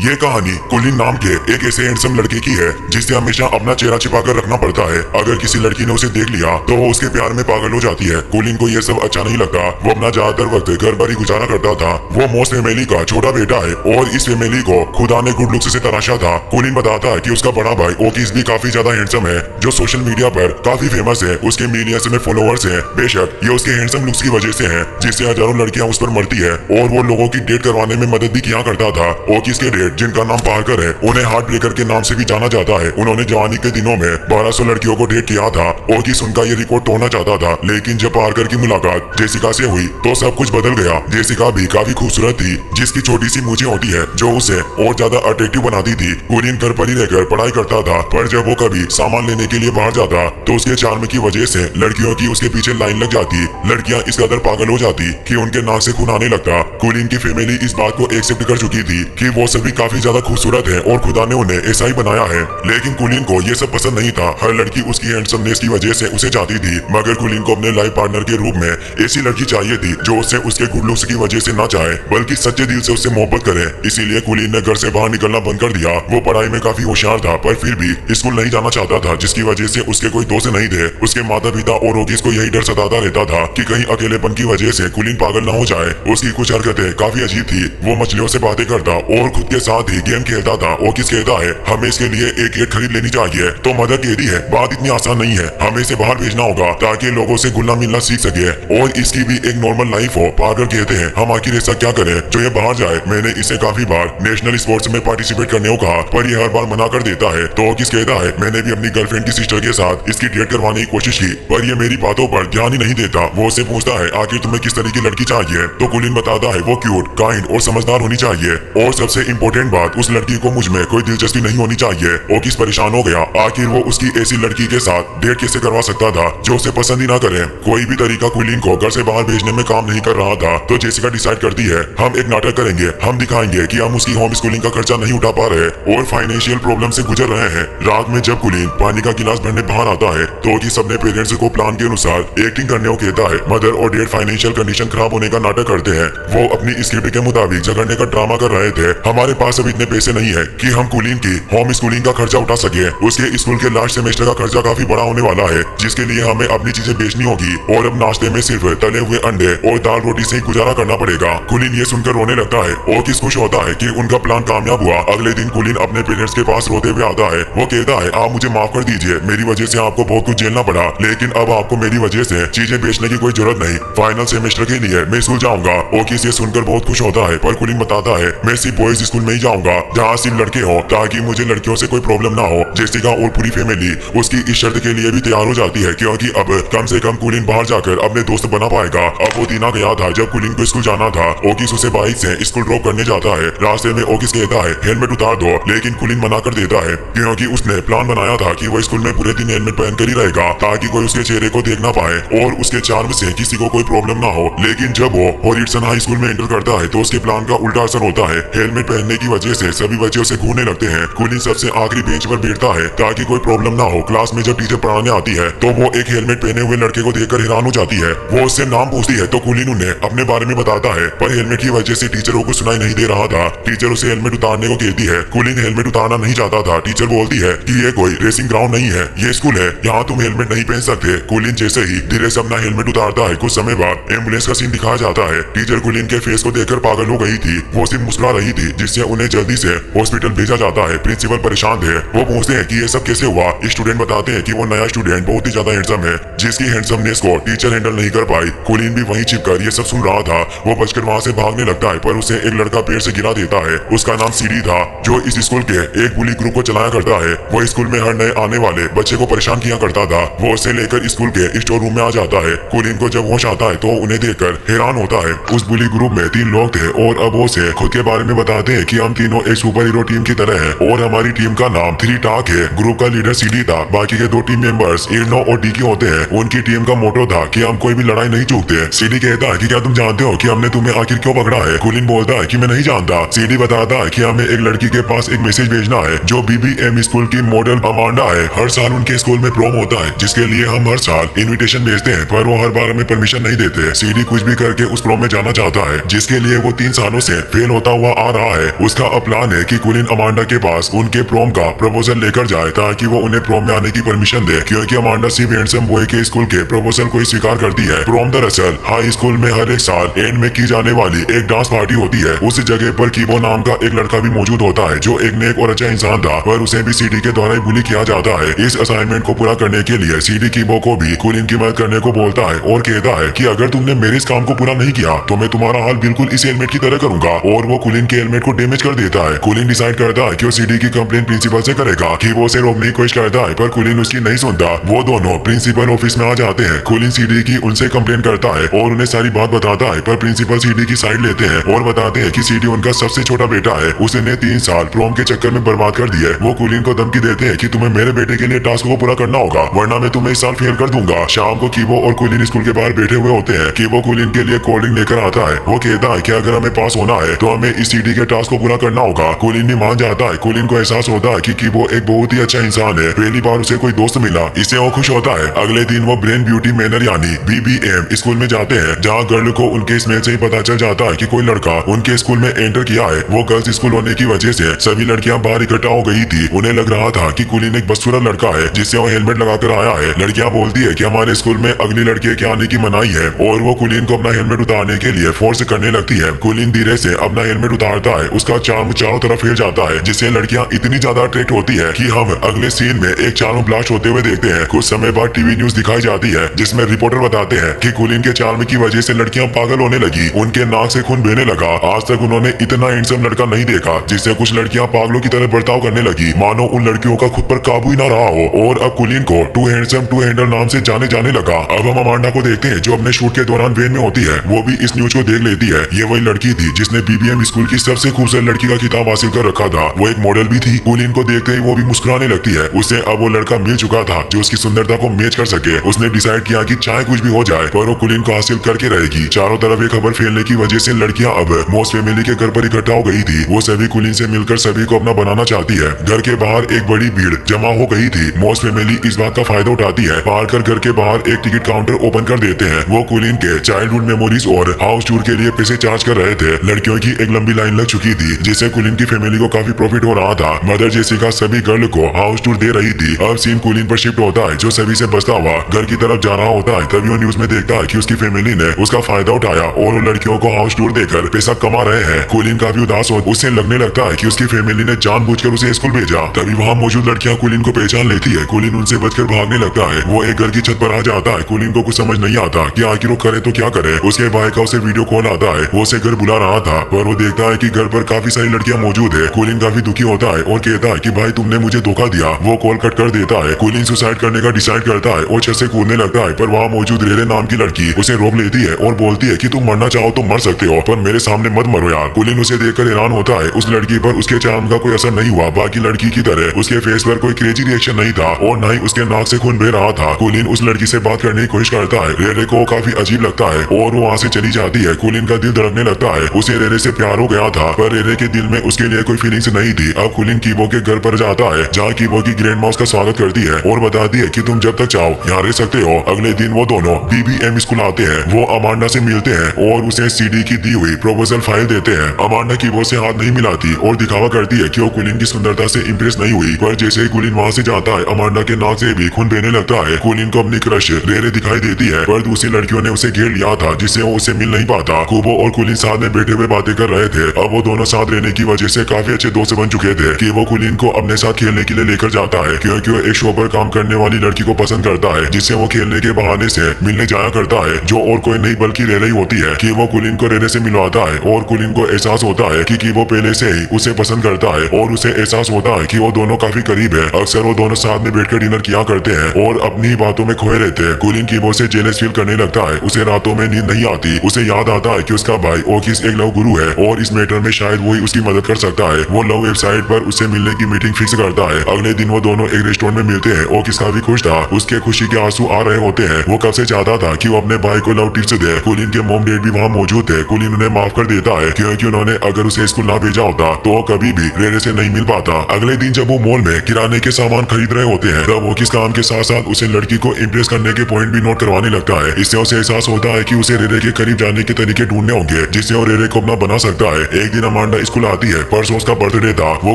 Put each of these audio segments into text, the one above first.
ये कहानी कुलीन नाम के एक ऐसे हैंडसम लड़के की है जिसे हमेशा अपना चेहरा छिपाकर रखना पड़ता है। अगर किसी लड़की ने उसे देख लिया तो वो उसके प्यार में पागल हो जाती है। कुलीन को ये सब अच्छा नहीं लगता। वो अपना ज्यादातर वक्त घर पर ही गुजारा करता था। वो मोस फैमिली का छोटा बेटा है और इस फैमिली को खुदा ने गुड लुक्स से तराशा था। कुलीन बताता है कि उसका बड़ा भाई ओकिस भी काफी ज्यादा हैंडसम है, जो सोशल मीडिया पर काफी फेमस है। उसके मिलियंस में फॉलोअर्स हैं। बेशक ये उसके हैंडसम लुक्स की वजह से है, जिससे हजारों लड़कियां उस पर मरती है और वो लोगों की डेट करवाने में मदद भी किया करता था। ओकिस के डेट जिनका नाम पार्कर है, उन्हें हार्ट ब्रेकर के नाम से भी जाना जाता है। उन्होंने जवानी के दिनों में 1200 लड़कियों को डेट किया था। ओकिस उनका ये रिकॉर्ड तोड़ना चाहता था, लेकिन जब पार्कर की मुलाकात जेसिका से हुई तो सब कुछ बदल गया। जेसिका भी काफी खूबसूरत थी, जिसकी छोटी सी मूछें होती है जो उसे और ज्यादा अट्रैक्टिव बनाती थी। कुलीन घर पर ही रहकर पढ़ाई करता था, पर जब वो कभी सामान लेने के लिए बाहर जाता तो उसके चार्म की वजह से लड़कियों की उसके पीछे लाइन लग जाती। लड़कियां इस कदर पागल हो जाती कि उनके नाक से खून आने लगता। कुलीन की फैमिली इस बात को एक्सेप्ट कर चुकी थी कि वो सभी काफी ज्यादा खूबसूरत है और खुदा ने उन्हें ऐसा ही बनाया है। लेकिन कुलीन को ये सब पसंद नहीं था। हर लड़की उसकी हैंडसमनेस की वजह से उसे चाहती थी, मगर कुलीन को अपने लाइफ पार्टनर के रूप में ऐसी लड़की चाहिए थी जो उसे उसके गुड लुक्स की वजह से ना चाहे, बल्कि सच्चे दिल से उससे मोहब्बत करे। इसीलिए कुलीन ने घर से बाहर निकलना बंद कर दिया। वो पढ़ाई में काफी होशियार था, पर फिर भी स्कूल नहीं जाना चाहता था, जिसकी वजह से उसके कोई दोस्त नहीं थे। उसके माता पिता और ओकिस को यही डर सताता रहता था कि कहीं अकेलेपन की वजह से कुलीन पागल ना हो जाए। उसकी कुछ हरकतें काफी अजीब थी। वो मछलियों से बातें करता और खुद के साथ ही गेम खेलता था। ओकिस कहता है हमें इसके लिए एक गेट खरीद लेनी चाहिए, तो मदर कहती है बात इतनी आसान नहीं है, हमें इसे बाहर भेजना होगा ताकि लोगों से घुलना मिलना सीख सके और इसकी भी एक नॉर्मल लाइफ हो। पार्कर कहते हैं हम आखिर ऐसा क्या करें जो ये बाहर जाए। मैंने इसे काफी बार नेशनल स्पोर्ट्स में पार्टिसिपेट करने को कहा, पर ये हर बार मना कर देता है। तो ओकिस कहता है मैंने भी अपनी गर्लफ्रेंड की सिस्टर के साथ इसकी डेट करवाने की कोशिश की, पर ये मेरी बातों पर ध्यान ही नहीं देता। वो उससे पूछता है आखिर तुम्हें किस तरह की लड़की चाहिए, तो कुलीन बताता है वो क्यूट, काइंड और समझदार होनी चाहिए, और सबसे इम्पोर्टेंट बात उस लड़की को मुझ में कोई दिलचस्पी नहीं होनी चाहिए। ओकिस परेशान हो गया। आखिर वो उसकी ऐसी लड़की के साथ डेट कैसे करवा सकता था जो उसे पसंद ही ना करे। कोई भी तरीका कुलीन को घर से बाहर भेजने में काम नहीं कर रहा था। तो जेसिका डिसाइड करती है हम एक नाटक करेंगे, हम दिखाएंगे कि हम उसकी होम स्कूलिंग का खर्चा नहीं उठा पा रहे और फाइनेंशियल प्रॉब्लम से गुजर रहे हैं। रात में जब कुलीन पानी का गिलास भरने बाहर आता है तो ओकिस अपने पेरेंट्स को प्लान के अनुसार एक्टिंग करने को कहता है। मदर और डैड फाइनेंशियल कंडीशन खराब होने का नाटक करते हैं। वो अपनी स्क्रिप्ट के मुताबिक झगड़ने का ड्रामा कर रहे थे। हमारे पास अब इतने पैसे नहीं है कि हम कुलीन की होम स्कूलिंग का खर्चा उठा सके। उसके स्कूल के लास्ट सेमेस्टर का खर्चा काफी बड़ा होने वाला है, जिसके लिए हमें अपनी चीजें बेचनी होगी और अब नाश्ते में सिर्फ तले हुए अंडे और दाल रोटी से ही गुजारा करना पड़ेगा। कुलीन ये सुनकर रोने लगता है। ओकिस खुश होता है कि उनका प्लान कामयाब हुआ। अगले दिन कुलीन अपने पेरेंट्स के पास रोते हुए आता है। वो कहता है आप मुझे माफ कर दीजिए, मेरी वजह से आपको बहुत कुछ झेलना पड़ा, लेकिन अब आपको मेरी वजह से चीजें बेचने की कोई जरूरत नहीं। फाइनल सेमेस्टर के लिए मैं स्कूल जाऊंगा। ओकिस ये सुनकर बहुत खुश होता है, पर कुलीन बताता है मैं सिर्फ बॉयज स्कूल में ही जाऊंगा जहाँ सिर्फ लड़के हो, ताकि मुझे लड़कियों से कोई प्रॉब्लम ना हो। जेसिका और पूरी फैमिली उसकी इस शर्त के लिए भी तैयार हो जाती है, क्योंकि अब कम से कम कुलीन बाहर जाकर अपने दोस्त बना पाएगा। अब वो दिन आ गया था जब कुलीन को स्कूल जाना था। ओकिस उसे बाइक से स्कूल ड्रॉप करने जाता है। रास्ते में ओकिस कहता है हेलमेट उतार दो, लेकिन कुलीन मना कर देता है, क्योंकि उसने प्लान बनाया था कि वो स्कूल में पूरे दिन हेलमेट पहन कर ही रहेगा ताकि कोई उसके चेहरे को देख ना पाए और उसके चार्म से किसी को कोई प्रॉब्लम ना हो। लेकिन जब वो हॉरिसन हाई स्कूल में एंटर करता है तो उसके प्लान का उल्टा असर होता है। हेलमेट पहनने की वजह से सभी बच्चे उसे घूरने लगते हैं। कुलीन सबसे आखिरी बेंच पर बैठता है ताकि कोई प्रॉब्लम ना हो। क्लास में जब टीचर पढ़ाने आती है तो वो एक हेलमेट पहने हुए लड़के को देखकर हैरान हो जाती है। वो उससे नाम पूछती है तो कुलीन उन्हें अपने बारे में बताता है, पर हेलमेट की वजह से टीचरों को सुनाई नहीं दे रहा था। टीचर उसे हेलमेट उतारने को कहती है। कुलीन हेलमेट उतारना नहीं चाहता था। टीचर बोलती है कि ये कोई रेसिंग ग्राउंड नहीं है, ये स्कूल है, यहाँ तुम हेलमेट नहीं पहन सकते। कुलीन जैसे ही धीरे से अपना हेलमेट उतारता है, कुछ समय बाद एम्बुलेंस का सीन दिखाया जाता है। टीचर कुलीन के फेस को देखकर पागल हो गई थी। वो सिर्फ मुस्कुरा रही थी, जिससे उन्हें जल्दी से हॉस्पिटल भेजा जाता है। प्रिंसिपल परेशान थे। वो पूछते हैं कि ये सब कैसे हुआ। स्टूडेंट बताते हैं कि वो नया स्टूडेंट बहुत ही ज्यादा हैंडसम है, जिसकी हैंडसमनेस को टीचर हैंडल नहीं कर पाई। कुलीन भी वहीं छिपकर ये सब सुन रहा था। वो बचकर वहां से भागने लगता है, पर उसे एक लड़का पेड़ से गिरा देता है। उसका नाम सीडी था, जो इस स्कूल के एक बुली ग्रुप को चलाया करता है। वो स्कूल में हर नए आने वाले बच्चे को परेशान किया करता था। वो उसे लेकर स्कूल के स्टोर रूम में आ जाता है। कुलीन को जब होश आता है तो उन्हें देखकर हैरान होता है। उस बुली ग्रुप में 3 लोग थे और अब वो उसे खुद के बारे में बताते हैं कि हम तीनों एक सुपर हीरो टीम की तरह हैं और हमारी टीम का नाम 3 टाक है। ग्रुप का लीडर सीडी था। बाकी के 2 टीम मेंबर्स इर्नो और डीकी होते हैं। उनकी टीम का मोटो था कि हम कोई भी लड़ाई नहीं चूकते। सीडी कहता है कि क्या तुम जानते हो कि हमने तुम्हें आखिर क्यों पकड़ा है। कुलीन बोलता है कि मैं नहीं जानता। सीडी बताता है कि हमें एक लड़की के पास एक मैसेज भेजना है जो BBM स्कूल की मॉडल अमांडा है। हर साल उनके स्कूल में प्रोम होता है, जिसके लिए हम हर साल इन्विटेशन भेजते हैं, पर वो हर बार हमें परमिशन नहीं देते। सीडी कुछ भी करके उस प्रोम में जाना चाहता है, जिसके लिए वो 3 सालों से फेल होता हुआ आ रहा है। उसका अब प्लान है कि कुलिन अमांडा के पास उनके प्रोम का प्रपोजल लेकर जाए ताकि वो उन्हें प्रोम में आने की परमिशन दे, क्योंकि अमांडा सिर्फ हैंडसम बॉय के स्कूल के प्रपोजल को ही स्वीकार करती है। प्रोम दरअसल हाई स्कूल में हर एक साल एंड में की जाने वाली एक डांस पार्टी होती है। उस जगह पर कीबो नाम का एक लड़का भी मौजूद होता है जो एक नेक और अच्छा इंसान था, पर उसे भी सीडी के द्वारा बुली किया जाता है। इस असाइनमेंट को पूरा करने के लिए सीडी कीबो को भी कुलिन की मदद करने को बोलता है और कहता है कि अगर तुमने मेरे इस काम को पूरा नहीं किया तो मैं तुम्हारा हाल बिल्कुल इस हेलमेट की तरह करूंगा, और वो कुलिन के हेलमेट को डैमेज कर देता है। कुलिन डिसाइड करता है कि वो सीडी की कंप्लेंट प्रिंसिपल से करेगा। कीबो से रोकने की कोशिश करता है पर कुलिन उसकी नहीं सुनता। वो दोनों प्रिंसिपल ऑफिस में आ जाते हैं। कुलिन सीडी की उनसे कंप्लेन करता है और उन्हें सारी बात बताता है, पर प्रिंसिपल सीडी की साइड लेते हैं और बताते हैं कि सीडी उनका सबसे छोटा बेटा है, उसने 3 साल प्रोम के चक्कर में बर्बाद कर दिए। वो कुलिन को धमकी देते हैं कि तुम्हें मेरे बेटे के लिए टास्क को पूरा करना होगा वरना मैं तुम्हें इस साल फेल कर दूंगा। शाम को कीबो और कुलिन स्कूल के बाहर बैठे हुए होते हैं। कीबो कुलिन के लिए कोल्ड ड्रिंक लेकर आता है। वो कहता है कि अगर हमें पास होना है तो हमें इस सीडी के टास्क को पूरा करना होगा। कुलिन भी मान जाता है। कुलिन को एहसास होता है कि कीबो एक बहुत ही अच्छा इंसान है, पहली बार उसे कोई दोस्त मिला, इससे वो खुश होता है। अगले दिन वो ब्रेन ब्यूटी मैनर यानी BBM स्कूल में जाते हैं, जहाँ गर्ल को उनके स्मेल से ही पता चल जाता है कि कोई लड़का उनके स्कूल में एंटर किया है। वो गर्ल्स स्कूल होने की वजह से सभी लड़कियां बाहर इकट्ठा हो गई थी। उन्हें लग रहा था कि कुलिन एक बदसूरत लड़का है जिससे वो हेलमेट लगाकर आया है। लड़कियां बोलती है कि हमारे स्कूल में अगली लड़की के आने की मनाही है और वो कुलिन को अपना हेलमेट उतारने के लिए फोर्स करने लगती है। कुलिन धीरे से अपना हेलमेट उतारता है। उसका चार्म चारों तरफ फैल जाता है जिससे लड़कियां इतनी ज्यादा अट्रैक्ट होती है कि हम अगले सीन में एक चार्म ब्लास्ट होते हुए देखते हैं। कुछ समय बाद टीवी न्यूज दिखाई जाती है जिसमें रिपोर्टर बताते हैं कि कुलिन के चार्म की वजह से लड़कियां पागल होने लगी, उनके नाक से खून बहने लगा। आज तक उन्होंने इतना हैंडसम लड़का नहीं देखा, जिससे कुछ लड़कियां पागलों की तरह बर्ताव करने लगी, मानो उन लड़कियों का खुद पर काबू ही ना रहा हो। और अब कुलिन को टू हैंडसम टू हैंडल नाम से जाने जाने लगा। अब हम अमांडा को देखते हैं जो अपने शूट के दौरान वेन में होती है। वो भी इस न्यूज को देख लेती है। ये वही लड़की थी जिसने BBM स्कूल की सबसे खूबसूरत लड़की का खिताब हासिल कर रखा था। वो एक मॉडल भी थी। कुलिन को देखते ही वो भी मुस्कुराने लगती है। उसे अब वो लड़का मिल चुका था जो उसकी सुंदरता को मैच कर सके। उसने डिसाइड किया कि चाहे कुछ भी हो जाए पर वो कुलिन को हासिल करके रहेगी। चारों तरफ ये खबर फैलने की वजह से लड़कियां अब मॉस फैमिली के घर पर इकट्ठा हो गई थी। वो सभी कुलिन से मिलकर सभी को अपना बनाना चाहती है। घर के बाहर एक बड़ी भीड़ जमा हो गई थी। मॉस फैमिली इस बात का फायदा उठाती है। पार्कर घर के बाहर एक टिकट काउंटर ओपन कर देते हैं। वो कुलिन के चाइल्डहुड मेमोरीज और हाउस टूर के लिए पैसे चार्ज कर रहे थे। लड़कियों की एक लंबी लाइन लग चुकी थी जिससे कुलिन की फैमिली को काफी प्रॉफिट हो रहा था। मदर जेसिका सभी गर्ल को हाउस टूर दे रही थी। अब सीन कुलिन पर शिफ्ट होता है जो सभी से बचता हुआ घर की तरफ जा रहा होता है। तभी वो न्यूज में देखता है कि उसकी फैमिली ने उसका फायदा उठाया और लड़कियों को हाउस टूर देकर पैसा कमा रहे हैं। कुलिन काफी उदास हो उसे लगने लगता है कि उसकी फैमिली ने जानबूझकर उसे स्कूल भेजा। तभी वहाँ मौजूद लड़कियां कुलिन को पहचान लेती है। कुलिन उनसे बचकर भागने लगता है। वो एक घर की छत पर आ जाता है। कुलिन को कुछ समझ नहीं आता कि आखिर वो करे तो क्या करे। उसके भाई का उसे वीडियो कॉल आता है। वो उसे घर बुला रहा था पर वो देखता है कि घर पर काफी सारी लड़कियां मौजूद है। कुलिन काफी दुखी होता है और कहता है कि भाई तुमने मुझे धोखा दिया। वो कॉल कट कर देता है। कुलिन सुसाइड करने का डिसाइड करता है और छत से कूदने लगता है पर वहाँ मौजूद रेरे नाम की लड़की उसे रोक लेती है और बोलती है कि तुम मरना चाहो तो मर सकते हो पर मेरे सामने मत मरो यार। कुलिन उसे देखकर हैरान होता है। उस लड़की पर उसके चार्म का कोई असर नहीं हुआ। बाकी लड़की की तरह उसके फेस पर कोई क्रेजी रिएक्शन नहीं था और न ही उसके नाक से खून बह रहा था। कुलिन उस लड़की से बात करने की कोशिश करता है। रेरे को काफी अजीब लगता है और वो वहाँ से चली जाती है। कुलिन का दिल धड़कने लगता है। उसे रेरे से प्यार हो गया था पर रेरे के दिल में उसके लिए कोई फीलिंग्स नहीं थी। अब कुलिन कीबो के घर पर जाता है जहाँ कीबो की ग्रैंडमा उसका स्वागत करती है और बताती है कि तुम जब तक चाहो यहाँ रह सकते हो। अगले दिन वो दोनों BBM स्कूल आते हैं। वो अमांडा से मिलते हैं और उसे सीडी की दी हुई प्रपोजल फाइल देते हैं। अमांडा कीबो से हाथ नहीं मिलाती और दिखावा करती है कि वो कुलिन की सुंदरता से इंप्रेस नहीं हुई, पर जैसे ही कुलिन वहाँ से जाता है अमांडा के नाक से भी खून बहने लगता है। कुलिन को अपनी क्रश रेरे दिखाई देती है पर दूसरी लड़कियों ने उसे घेर लिया था जिससे वो उसे मिल नहीं पाता। कुबो और कुलिन साथ में बैठे हुए बातें कर रहे थे। अब वो दोनों साथ रहने की वजह से काफी अच्छे दोस्त बन चुके थे कि वो कुलिन को अपने साथ खेलने के लिए लेकर जाता है क्योंकि वो एक शो पर काम करने वाली लड़की को पसंद करता है जिससे वो खेलने के बहाने से मिलने जाया करता है, जो और कोई नहीं बल्कि रेरे ही होती है। कि वो कुलिन को रेरे से मिलवाता है और कुलिन को एहसास होता है कि वो पहले से ही उसे पसंद करता है और उसे एहसास होता है कि वो दोनों काफी करीब है। अक्सर वो दोनों साथ में बैठकर डिनर किया करते हैं और अपनी बातों में खोए रहते हैं। कुलिन कीबो से जेलस फील करने लगता है। उसे रातों में नींद नहीं आती। उसे याद आता है कि उसका भाई ओकिस एक लव गुरु है और इस मैटर में शायद वही उसकी मदद कर सकता है। वो लव वेबसाइट पर उससे मिलने की मीटिंग फिक्स करता है। अगले दिन वो दोनों एक रेस्टोरेंट में मिलते हैं। ओकिस काफी खुश था। उसके खुशी के आंसू आ रहे होते हैं। वो कब से चाहता था कि वो अपने भाई को लव टिप्स दे। कुलिन के मॉम डैड भी वहाँ मौजूद थे। कुलिन उन्हें माफ कर देता है क्योंकि उन्होंने अगर उसे स्कूल ना भेजा होता तो वो कभी भी रेरे से नहीं मिल पाता। अगले दिन जब वो मॉल में किराने के सामान खरीद रहे होते हैं तब ओकिस काम के साथ साथ उसे लड़की को इम्प्रेस करने के पॉइंट भी नोट करवाने लगता है। इससे उसे एहसास होता है कि उसे रेरे के करीब जाने के तरीके ढूंढने होंगे जिससे वो रेरे को अपना बना सकता है। एक दिन अमांडा स्कूल आती है। परसों उसका बर्थडे था। वो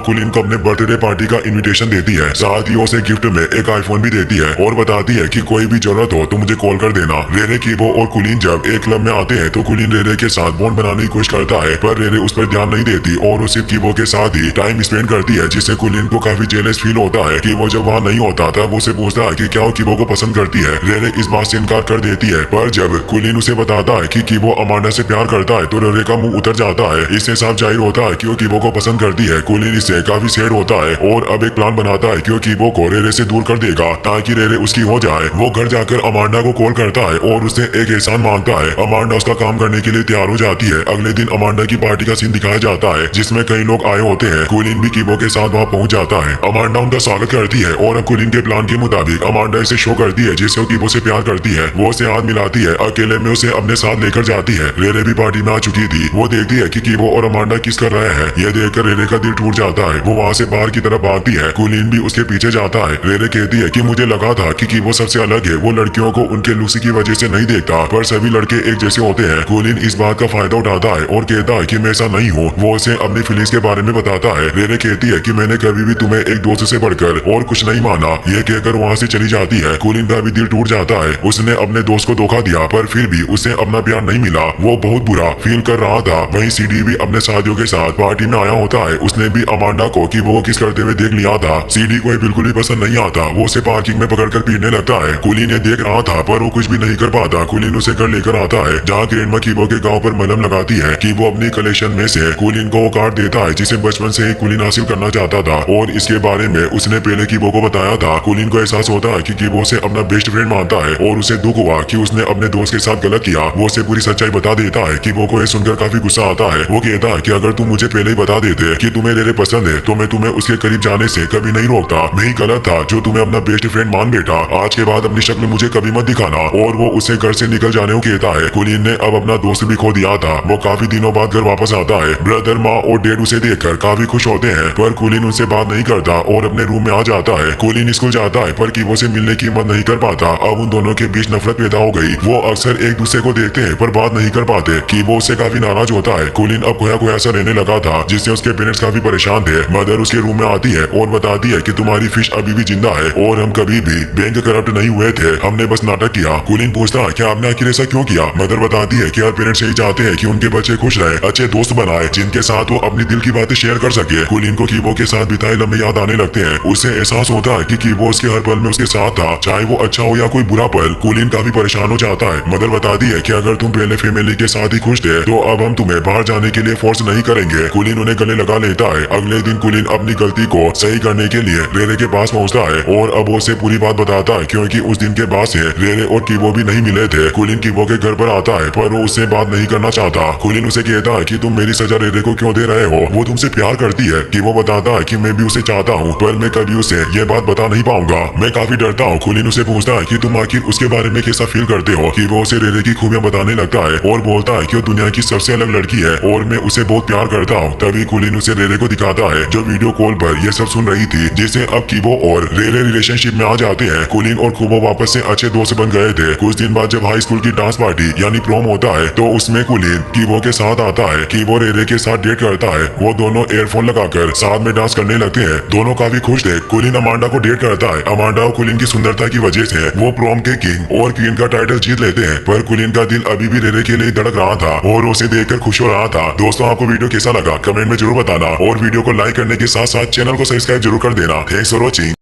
कुलीन को अपने बर्थडे पार्टी का इनविटेशन देती है, साथ ही उसे गिफ्ट में एक आईफोन भी देती है और बताती है कि कोई भी जरूरत हो तो मुझे कॉल कर देना। रेरे, कीबो और कुलीन जब एक क्लब में आते हैं तो कुलीन रेरे के साथ बॉन्ड बनाने की कोशिश करता है, पर रेरे उस पर ध्यान नहीं देती और उसे कीबो के साथ ही टाइम स्पेंड करती है, जिससे कुलीन को काफी जेलस फील होता है कि वो जब वहाँ नहीं होता तब उसे पूछता है कि क्या वो कीबो को पसंद करती है। रेरे इस बात से इनकार कर देती है, पर जब कुलीन उसे बताता है कि कीबो अमांडा से प्यार करता है तो रेरे का मुंह उतर जाता है। इससे साफ जाहिर होता है कि वो कीबो को पसंद करती है। कुलीन इससे काफी सैड होता है और अब एक प्लान बनाता है कि वो कीबो को रेरे से दूर कर देगा ताकि रेरे उसकी हो जाए। वो घर जाकर अमांडा को कॉल करता है और उससे एक एहसान मांगता है। अमांडा उसका काम करने के लिए तैयार हो जाती है। अगले दिन अमांडा की पार्टी का सीन दिखाया जाता है जिसमें कई लोग आए होते हैं। कुलीन भी कीबो के साथ वहाँ पहुंच जाता है। अमांडा उनका स्वागत करती है और अब कुलीन के प्लान के मुताबिक अमांडा इसे शो करती है जिससे वो कीबो से प्यार करती है। वो उसे हाथ मिलाती है, अकेले में उसे अपने साथ लेकर जाती है। रेरे भी पार्टी में आ चुकी थी। वो देखती है कि कीबो और अमांडा किस कर रहे हैं। यह देखकर रेरे का दिल टूट जाता है। वो वहाँ से बाहर की तरफ भागती है। कुलीन भी उसके पीछे जाता है। रेरे कहती है कि मुझे लगा था कि कीबो सबसे अलग है। वो लड़कियों को उनके लुक्स की वजह से नहीं देखता, पर सभी लड़के एक जैसे होते हैं। कुलीन इस बात का फायदा उठाता है और कहता है कि मैं ऐसा नहीं हूँ। वो उसे अपनी फीलिंग्स के बारे में बताता है। रेरे कहती है कि मैंने कभी भी तुम्हें एक दोस्त से बढ़कर और कुछ नहीं माना। ये कहकर वहाँ से चली जाती है। कुलीन का भी दिल टूट जाता है। उसने अपने दोस्त को धोखा दिया, पर फिर भी उसे अपना प्यार नहीं मिला। वो बहुत बुरा फील कर रहा था। वहीं सीडी भी अपने साथियों के साथ पार्टी में आया होता है। उसने भी अमांडा को कि वो किस करते हुए देख लिया था। सीडी को बिल्कुल भी पसंद नहीं आता। वो उसे पार्किंग में पकड़कर पीटने लगता है। कुलीन ये देख रहा था पर वो कुछ भी नहीं कर पाता। कुलीन उसे घर लेकर आता है जहाँ ग्रैंडमा कीबो के गांव पर मलहम लगाती है। कीबो अपनी कलेक्शन में से कुलीन को वो कार्ड देता है जिसे बचपन से ही कुलीन हासिल करना चाहता था और इसके बारे में उसने पहले कीबो को बताया था। कुलीन को एहसास होता है कि कीबो से अपना बेस्ट फ्रेंड मानता है और उसे दुख हुआ कि उसने अपने दोस्त के साथ गलत किया। वो उसे पूरी सच्चाई बता देता है। कीबो को यह सुनकर काफी गुस्सा आता है। वो कहता है कि अगर तुम मुझे पहले ही बता देते कि तुम्हें रेरे पसंद है तो मैं तुम्हें उसके करीब जाने से कभी नहीं रोकता। मैं ही गलत था जो तुम्हें अपना बेस्ट फ्रेंड मान बैठा। आज के बाद अपनी शक्ल मुझे कभी मत दिखाना। और वो उसे घर से निकल जाने को कहता है। कुलीन ने अब अपना दोस्त भी खो दिया था। वो काफी दिनों बाद घर वापस आता है। ब्रदर, माँ और डैड उसे देखकर काफी खुश होते हैं, पर कुलीन उनसे बात नहीं करता और अपने रूम में आ जाता है। कुलीन स्कूल जाता है पर कीबो से मिलने की हिम्मत नहीं कर पाता। अब उन दोनों के बीच नफरत पैदा हो गई। वो अक्सर एक दूसरे को देखते हैं पर बात नहीं कर पाते। कीबो उससे काफी नाराज होता है। कुलीन अब खोया खोया सा रहने लगा था जिससे उसके पेरेंट्स काफी परेशान थे। मदर उसके रूम में आती है और बताती है कि तुम्हारी फिश अभी भी जिंदा है और हम कभी भी बैंक करप्ट नहीं हुए थे, हमने बस नाटक किया। कुलीन पूछता है क्या आपने आखिर ऐसा क्यों किया। मदर बताती है कि हर पेरेंट्स यही चाहते हैं कि उनके बच्चे खुश रहे, अच्छे दोस्त बनाए जिनके साथ वो अपनी दिल की बातें शेयर कर सके। कुलीन को कीबो के साथ बिताए लम्बे याद आने लगते हैं। उसे एहसास होता है कि कीबो उसके हर पल में उसके साथ था, चाहे वो अच्छा हो या कोई बुरा पल। कुलीन काफी परेशान हो जाता है। मदर बताती है कि अगर तुम पहले फैमिली के साथ ही खुश थे तो अब हम तुम्हें बाहर जाने के लिए फोर्स नहीं करेंगे। कुलीन उन्हें गले लगा लेता है। अगले दिन कुलीन अपनी गलती को सही करने के लिए रेरे के पास पहुंचता है और अब उसे पूरी बात बताता है क्योंकि उस दिन के बाद से रेरे और कीबो भी नहीं मिले थे। कुलीन कीबो के घर पर आता है पर वो उससे बात नहीं करना चाहता। कुलीन उसे कहता है कि तुम मेरी सजा रेरे को क्यों दे रहे हो, वो तुमसे प्यार करती है। कीबो बताता है कि मैं भी उसे चाहता हूँ पर मैं कभी उसे ये बात बता नहीं पाऊंगा, मैं काफी डरता हूँ। कुलीन उसे पूछता है कि तुम आखिर उसके बारे में कैसा फील करते हो। कीबो उसे रेरे की खूबियां बताने लगता है और बोलता है कि वो दुनिया की सबसे अलग लड़की है और मैं उसे बहुत प्यार करता हूँ। तभी कुलीन उसे रेरे को दिखाता है जो वीडियो कॉल पर ये सब सुन रही थी, जिससे अब कीबो और रेरे रिलेशनशिप में आ जाते हैं। कुलीन और कीबो वापस से अच्छे दोस्त बन गए थे। कुछ दिन बाद जब हाई स्कूल की डांस पार्टी यानी प्रोम होता है तो उसमें कुलीन कीबो के साथ आता है। कीबो रेरे के साथ डेट करता है। वो दोनों एयरफोन लगाकर साथ में डांस करने लगते हैं। दोनों काफी खुश थे। कुलीन अमांडा को डेट करता है। अमांडा और कुलीन की सुंदरता की वजह से वो प्रोम के किंग और क्वीन का टाइटल जीत लेते हैं, पर कुलीन का दिल अभी भी रेरे के लिए धड़क रहा था और उसे देखकर खुश हो रहा था। दोस्तों, आपको वीडियो कैसा लगा कमेंट में जरूर बताना और वीडियो को लाइक करने के साथ साथ चैनल को सब्सक्राइब जरूर कर देना। Thanks for watching.